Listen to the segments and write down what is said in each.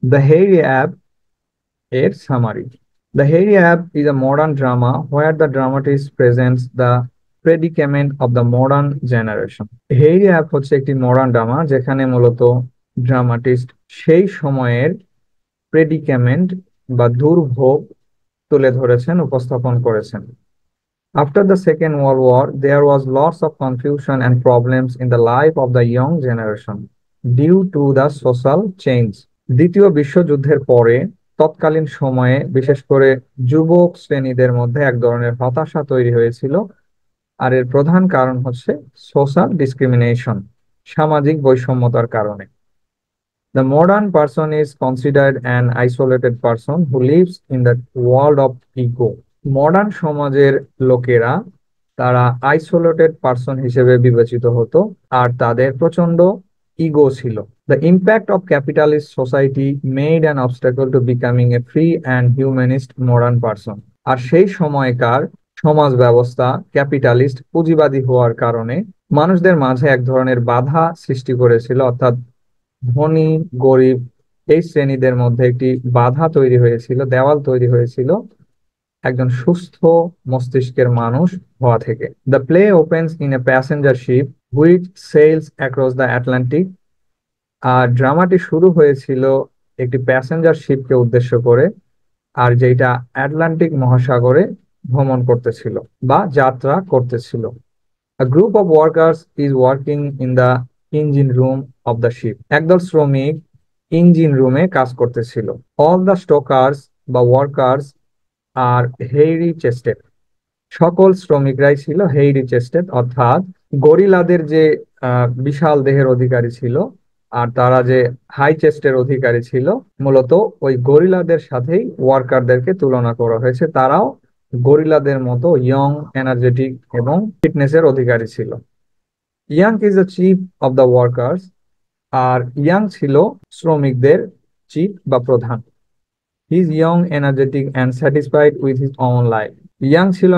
The Hairy Ape এর সামারি। The Hairy Ape is a modern drama where the dramatist presents the predicament of the modern generation. Hairy Ape হচ্ছে একটি modern drama যেখানে মূলত dramatist সেই সময়ের প্রেডিক্যামেন্ট বা দুর্ভোগ তুলে ধরেছেন, উপস্থাপন করেছেন। After the Second World War, there was lots of confusion and problems in the life of the young generation due to the social change. দ্বিতীয় বিশ্বযুদ্ধের পরে তৎকালীন সময়ে বিশেষ করে যুবক শ্রেণীদের মধ্যে এক ধরনের হতাশা তৈরি হয়েছিল, আর এর প্রধান কারণ হচ্ছে সোশ্যাল ডিসক্রিমিনেশন, সামাজিক বৈষম্যতার কারণে। The modern person is considered an isolated person who lives in the world of ego. Modern সমাজের লোকেরা তারা আইসোলেটেড পারসন হিসেবে বিবেচিত হতো, আর তাদের প্রচন্ড ইগো ছিল। The impact of capitalist society made an obstacle to becoming a free and humanist modern person. আর সেই সময়কার সমাজ ব্যবস্থা ক্যাপিটালিস্ট পুঁজিবাদী হওয়ার কারণে মানুষদের মাঝে এক ধরনের বাধা সৃষ্টি করেছিল, অর্থাৎ ধনী গরিব এই শ্রেণীদের মধ্যে একটি বাধা তৈরি হয়েছিল, দেওয়াল তৈরি হয়েছিল একজন সুস্থ মস্তিষ্কের মানুষ হওয়া থেকে। The play opens in a passenger ship which sails across the Atlantic. আর ড্রামাটি শুরু হয়েছিল একটি প্যাসেঞ্জার শিপকে উদ্দেশ্য করে, আর যেটা আটলান্টিক মহাসাগরে ভ্রমণ করতেছিল বা যাত্রা করতেছিল। A group of workers is working in the engine room of the ship. একদল শ্রমিক ইঞ্জিন রুমে কাজ করতেছিল। All the stokers বা workers are hairy chested. সকল শ্রমিকরাই ছিল হেইরি চেস্টেড, অর্থাৎ গরিলাদের যে বিশাল দেহের অধিকারী ছিল, আর তারা যে হাই চেস্টের অধিকারী ছিল, মূলত ওই গরিলাদের সাথেই ওয়ার্কারদেরকে তুলনা করা হয়েছে। তারাও গরিলাদের মতো ইয়ং, এনার্জেটিক এবং ফিটনেসের অধিকারী ছিল। Young is the chief of the workers. আর ইয়াং ছিল শ্রমিকদের চিফ বা প্রধান। He is young, energetic and satisfied with his own life. Young ছিল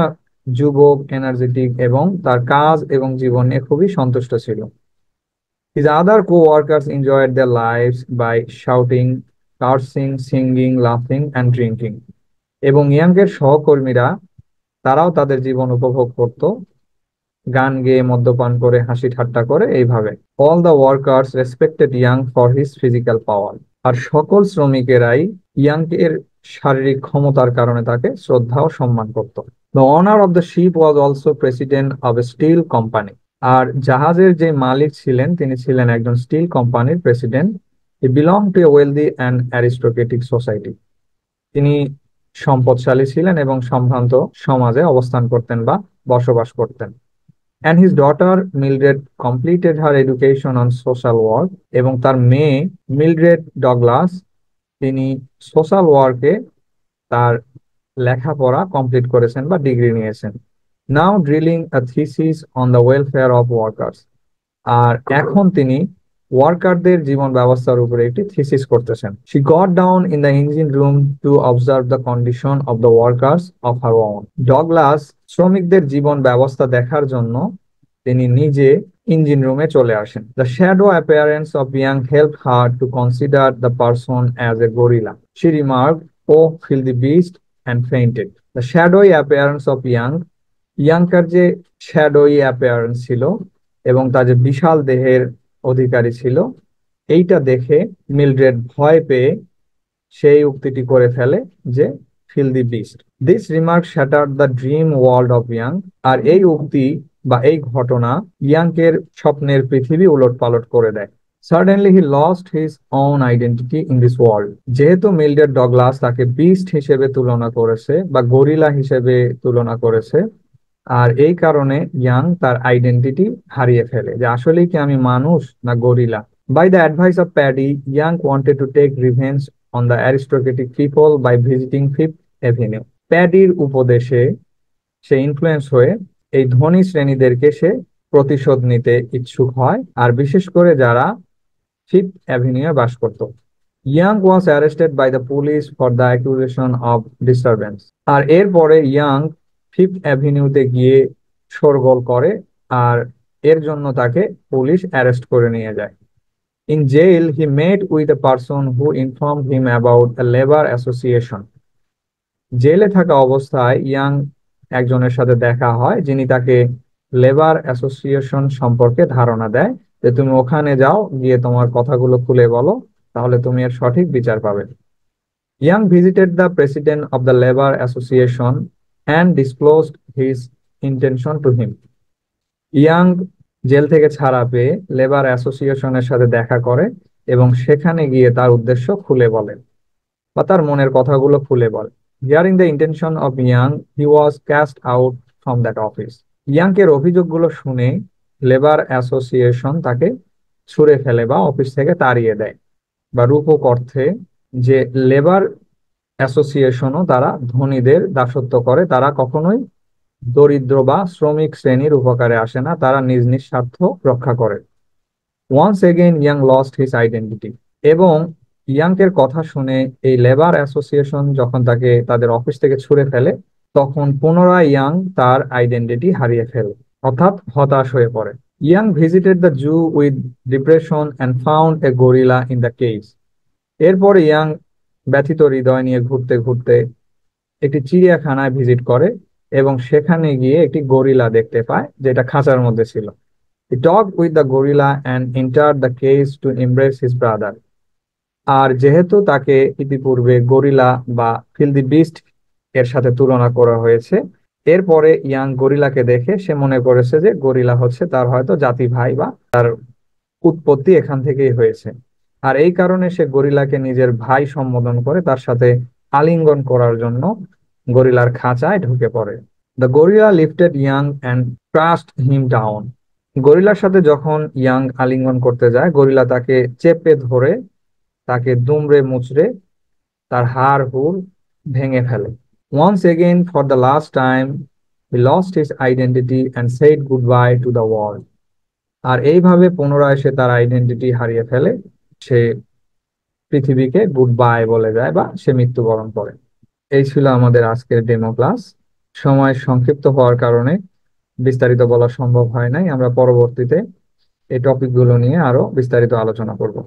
যুবক, এনার্জেটিক এবং তার কাজ এবং জীবন নিয়ে খুবই সন্তুষ্ট ছিল। His other co-workers enjoyed their lives by shouting, cursing, singing, laughing and drinking. এবং ইয়াংয়ের সহকর্মীরা তারাও তাদের জীবন উপভোগ করত, গান গেয়ে, মদ্যপান করে, হাসি ঠাট্টা করে, এইভাবে। All the workers respected Yank for his physical power. আর সকল শ্রমিকেরাই ইয়াংয়ের শারীরিক ক্ষমতার কারণে তাকে শ্রদ্ধা ও সম্মান করত। The owner of the ship was also president of a steel company. আর জাহাজের যে মালিক ছিলেন তিনি ছিলেন একজন স্টিল কোম্পানির president. He belong to a wealthy and aristocratic society. তিনি সম্পদশালী ছিলেন এবং সম্ভ্রান্ত সমাজে অবস্থান করতেন বা বসবাস করতেন। And his daughter Mildred completed her education on social work. এবং তার মেয়ে মিলড্রেড ডগলাস তিনি সোশ্যাল ওয়ার্কে তার লেখাপড়া কমপ্লিট করেছেন বা ডিগ্রি নিয়েছেন। Now drilling a thesis on the welfare of workers. আর এখন তিনি ওয়ার্কারদের জীবন ব্যবস্থার উপরে একটি থিসিস করতেছেন। She got down in the engine room to observe the condition of the workers of her own. Douglas শ্রমিকদের জীবন ব্যবস্থা দেখার জন্য তিনি নিজে ইঞ্জিন রুমে চলে আসেন। The shadow appearance of Yank help her to consider the person as a gorilla. She remark, oh feel the beast and fainted. The shadowy appearance of Yank. ইয়াংকার যে শ্যাডোই অ্যাপিয়ারেন্স ছিল এবং তার যে বিশাল দেহের অধিকারী ছিল, এইটা দেখে মিলড্রেড ভয় পেয়ে সেই উক্তিটি করে ফেলে যে feel the beast. This remark shattered the dream world of Yank. আর এই উক্তি বা এই ঘটনা ইয়াংকের স্বপ্নের পৃথিবী উলটপালট করে দেয়। Suddenly he lost his own identity in this world. যেহেতু মিলড্রেড ডগলাস তাকে বিস্ট হিসেবে তুলনা করেছে বা গরিলা হিসেবে তুলনা করেছে, আর এই কারণে ইয়াং তার আইডেন্টিটি হারিয়ে ফেলে যে আসলেই কি আমি মানুষ না গরিলা। By the advice of Paddy, Yank wanted to take revenge on the aristocratic people by visiting Fifth Avenue. প্যাডির উপদেশে সে ইনফ্লুয়েন্স হয়ে এই ধনী শ্রেণীদেরকে সে প্রতিশোধ নিতে ইচ্ছুক হয়, আর বিশেষ করে যারা ফিফথ অ্যাভিনিউয়ে বাস করত। Yank was arrested by the police for the accusation of disturbance. আর এরপরে ইয়াং ফিফথ অ্যাভিনিউতে গিয়ে শোরগোল করে, আর এর জন্য তাকে পুলিশ অ্যারেস্ট করে নিয়ে যায়। In jail, he met with a person who informed him about a labor association. জেলে থাকা অবস্থায় ইয়াং একজনের সাথে দেখা হয় যিনি তাকে লেবার অ্যাসোসিয়েশন সম্পর্কে ধারণা দেয় যে তুমি ওখানে যাও, গিয়ে তোমার কথাগুলো খুলে বলো, তাহলে তুমি এর সঠিক বিচার পাবে। Young visited the president of the labour association and disclosed his intention to him. Young jail থেকে ছাড়া পেয়ে লেবার অ্যাসোসিয়েশনের সাথে দেখা করে এবং সেখানে গিয়ে তার উদ্দেশ্য খুলে বলেন বা তার মনের কথাগুলো খুলে বলে। Hearing the intention of Yank, he was cast out from that office. ইয়াংকের অভিযোগগুলো শুনে লেবার অ্যাসোসিয়েশন তাকে ছুঁড়ে ফেলে বা অফিস থেকে তাড়িয়ে দেয়। বা রূপক অর্থে যে লেবার অ্যাসোসিয়েশনও তারা ধনীদের দাসত্ব করে, তারা কখনোই দরিদ্র বা শ্রমিক শ্রেণীর উপকারে আসে না, তারা নিজ নিজ স্বার্থ রক্ষা করে। Once again Young lost his identity. এবং ইয়াংকের কথা শুনে এই লেবার অ্যাসোসিয়েশন যখন তাকে তাদের অফিস থেকে ছুড়ে ফেলে, তখন পুনরায় ইয়াং তার আইডেন্টিটি হারিয়ে ফেলে, অর্থাৎ হতাশ হয়ে পড়ে। Young visited the zoo with depression and found a gorilla in the cage. এরপরে ইয়াং ব্যথিত হৃদয় নিয়ে ঘুরতে ঘুরতে একটি চিড়িয়াখানায় ভিজিট করে এবং সেখানে গিয়ে একটি গরিলা দেখতে পায় যেটা খাঁচার মধ্যে ছিল। He talked with the gorilla and entered the cage to embrace his brother. আর যেহেতু তাকে ইতিপূর্বে গরিলা বা ফিল্দি বিস্ট এর সাথে তুলনা করা হয়েছে, এরপরে ইয়াং গরিলাকে দেখে সে মনে করেছে যে গরিলা হচ্ছে তার হয়তো জাতি ভাই বা তার উৎপত্তি এখান থেকেই হয়েছে। আর এই কারণে সে গরিলাকে নিজের ভাই সম্বোধন করে তার সাথে আলিঙ্গন করার জন্য গরিলার খাঁচায় ঢুকে পড়ে। The gorilla lifted Yank and crushed him down. গরিলার সাথে যখন ইয়াং আলিঙ্গন করতে যায়, গরিলা তাকে চেপে ধরে তাকে দুমড়ে মুচড়ে তার হাড় হুড় ভেঙে ফেলে। Once again for the last time he lost his identity and said goodbye to the world. আর এইভাবে পুনরায় সে তার আইডেন্টিটি হারিয়ে ফেলে, সে পৃথিবীকে গুড বাই বলে যায় বা সে মৃত্যুবরণ করে। এই ছিল আমাদের আজকের ডেমো ক্লাস। সময় সংক্ষিপ্ত হওয়ার কারণে বিস্তারিত বলা সম্ভব হয় নাই। আমরা পরবর্তীতে এই টপিকগুলো নিয়ে আরো বিস্তারিত আলোচনা করব।